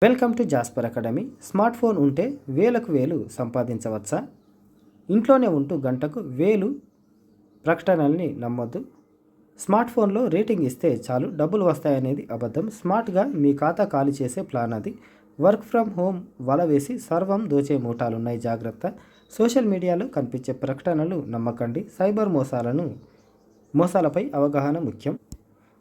Welcome to Jasper academy. Smart phone ఉంటే వేలకు వేలు సంపాదించవచ్చా? ఇంట్లోనే ఉంటూ గంటకు 1000 ప్రకటనల్ని నమ్మొద్దు. స్మార్ట్ ఫోన్లో రేటింగ్ ఇస్తే చాలు డబ్బులు వస్తాయనేది అబద్ధం. స్మార్ట్గా మీ ఖాతా ఖాళీ చేసే ప్లాన్ అది. వర్క్ ఫ్రమ్ హోమ్ వల వేసి సర్వం దోచే మూటాలున్నాయి, జాగ్రత్త. సోషల్ మీడియాలో కనిపించే ప్రకటనలు నమ్మకండి. సైబర్ మోసాలపై అవగాహన ముఖ్యం.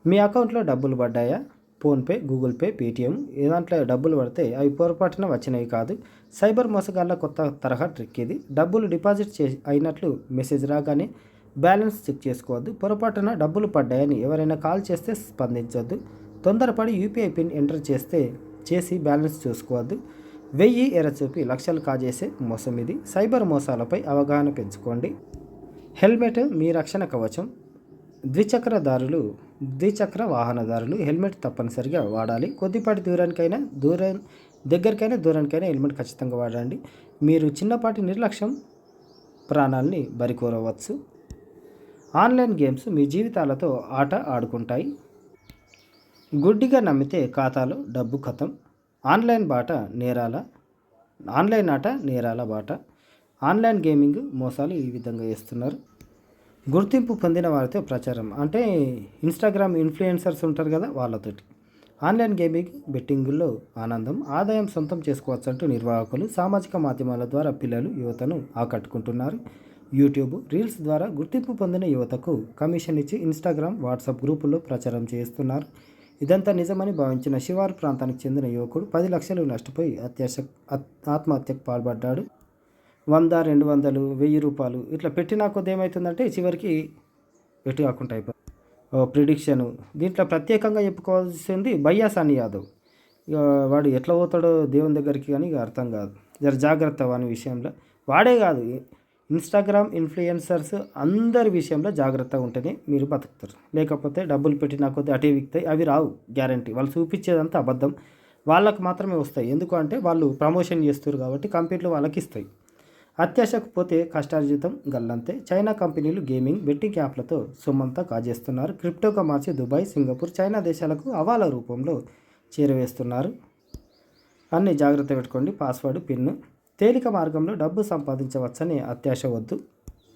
మీ అకౌంట్లో డబ్బులు పడ్డాయా? ఫోన్పే, గూగుల్ పే, పేటిఎం దాంట్లో డబ్బులు పడితే అవి పొరపాటున వచ్చినవి కాదు. సైబర్ మోసగాళ్ళ కొత్త తరహా ట్రిక్ ఇది. డబ్బులు డిపాజిట్ అయినట్లు మెసేజ్ రాగానే బ్యాలెన్స్ చెక్ చేసుకోవద్దు. పొరపాటున డబ్బులు పడ్డాయని ఎవరైనా కాల్ చేస్తే స్పందించవద్దు. తొందరపడి యూపీఐ పిన్ ఎంటర్ చేసి బ్యాలెన్స్ చూసుకోవద్దు. 1000 ఎరచూపి లక్షలు కాజేసే మోసం ఇది. సైబర్ మోసాలపై అవగాహన పెంచుకోండి. హెల్మెట్ మీ రక్షణ కవచం. ద్విచక్ర వాహనదారులు హెల్మెట్ తప్పనిసరిగా వాడాలి. కొద్దిపాటి దూరానికైనా హెల్మెట్ ఖచ్చితంగా వాడండి. మీరు చిన్నపాటి నిర్లక్ష్యం ప్రాణాలని బరికోరవచ్చు. ఆన్లైన్ గేమ్స్ మీ జీవితాలతో ఆట ఆడుకుంటాయి. గుడ్డిగా నమ్మితే ఖాతాలో డబ్బు ఖతం. ఆన్లైన్ ఆట నేరాల బాట. ఆన్లైన్ గేమింగ్ మోసాలు ఈ విధంగా చేస్తున్నారు. గుర్తింపు పొందిన వారితో ప్రచారం, అంటే ఇన్స్టాగ్రామ్ ఇన్ఫ్లుయెన్సర్స్ ఉంటారు కదా, వాళ్ళతోటి. ఆన్లైన్ గేమింగ్ బెట్టింగుల్లో ఆనందం, ఆదాయం సొంతం చేసుకోవచ్చు అంటూ నిర్వాహకులు. సామాజిక మాధ్యమాల ద్వారా పిల్లలు, యువతను ఆకట్టుకుంటున్నారు. యూట్యూబ్ రీల్స్ ద్వారా గుర్తింపు పొందిన యువతకు కమిషన్ ఇచ్చి ఇన్స్టాగ్రామ్, వాట్సాప్ గ్రూపుల్లో ప్రచారం చేస్తున్నారు. ఇదంతా నిజమని భావించిన శివారు ప్రాంతానికి చెందిన యువకుడు 10 లక్షలు నష్టపోయి ఆత్మహత్యకు పాల్పడ్డాడు. 100, 200, 1000 రూపాయలు ఇట్లా పెట్టినా కొద్ది ఏమవుతుందంటే చివరికి ఎటు కాకుండా అయిపోతుంది. ప్రిడిక్షను దీంట్లో ప్రత్యేకంగా చెప్పుకోవాల్సింది భయ్యా సన్నీ యాదవ్. ఇక వాడు ఎట్లా పోతాడో దేవుని దగ్గరికి, కానీ ఇక అర్థం కాదు. జర జాగ్రత్త వాని విషయంలో. వాడే కాదు, ఇన్స్టాగ్రామ్ ఇన్ఫ్లుయెన్సర్స్ అందరి విషయంలో జాగ్రత్తగా ఉంటేనే మీరు బతుకుతారు. లేకపోతే డబ్బులు పెట్టినా కొద్ది అటే విక్తాయి, అవి రావు గ్యారంటీ. వాళ్ళు చూపించేదంతా అబద్ధం. వాళ్ళకు మాత్రమే వస్తాయి. ఎందుకు అంటే వాళ్ళు ప్రమోషన్ చేస్తారు కాబట్టి కంపెనీలు వాళ్ళకి ఇస్తాయి. అత్యాశకు పోతే కష్టార్జితం గల్లంతే. చైనా కంపెనీలు గేమింగ్, బెట్టింగ్ యాప్లతో సొమ్మంతా కాజేస్తున్నారు. క్రిప్టోగా మార్చి దుబాయ్, సింగపూర్, చైనా దేశాలకు హవాలా రూపంలో చేరవేస్తున్నారు. అన్నీ జాగ్రత్త పెట్టుకోండి. Password, pin. తేలిక మార్గంలో డబ్బు సంపాదించవచ్చని అత్యాశ వద్దు.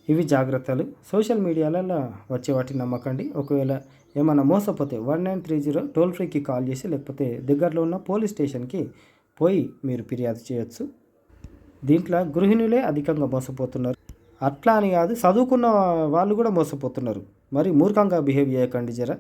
ఇవి జాగ్రత్తలు. సోషల్ మీడియాలలో వచ్చే వాటిని నమ్మకండి. ఒకవేళ ఏమైనా మోసపోతే 1930 టోల్ ఫ్రీకి కాల్ చేసి, లేకపోతే దగ్గరలో ఉన్న పోలీస్ స్టేషన్కి పోయి మీరు ఫిర్యాదు చేయొచ్చు. దీంట్లో గృహిణులే అధికంగా మోసపోతున్నారు. అట్లా అని కాదు, చదువుకున్న వాళ్ళు కూడా మోసపోతున్నారు. మరి మూర్ఖంగా బిహేవ్ చేయకండి జర.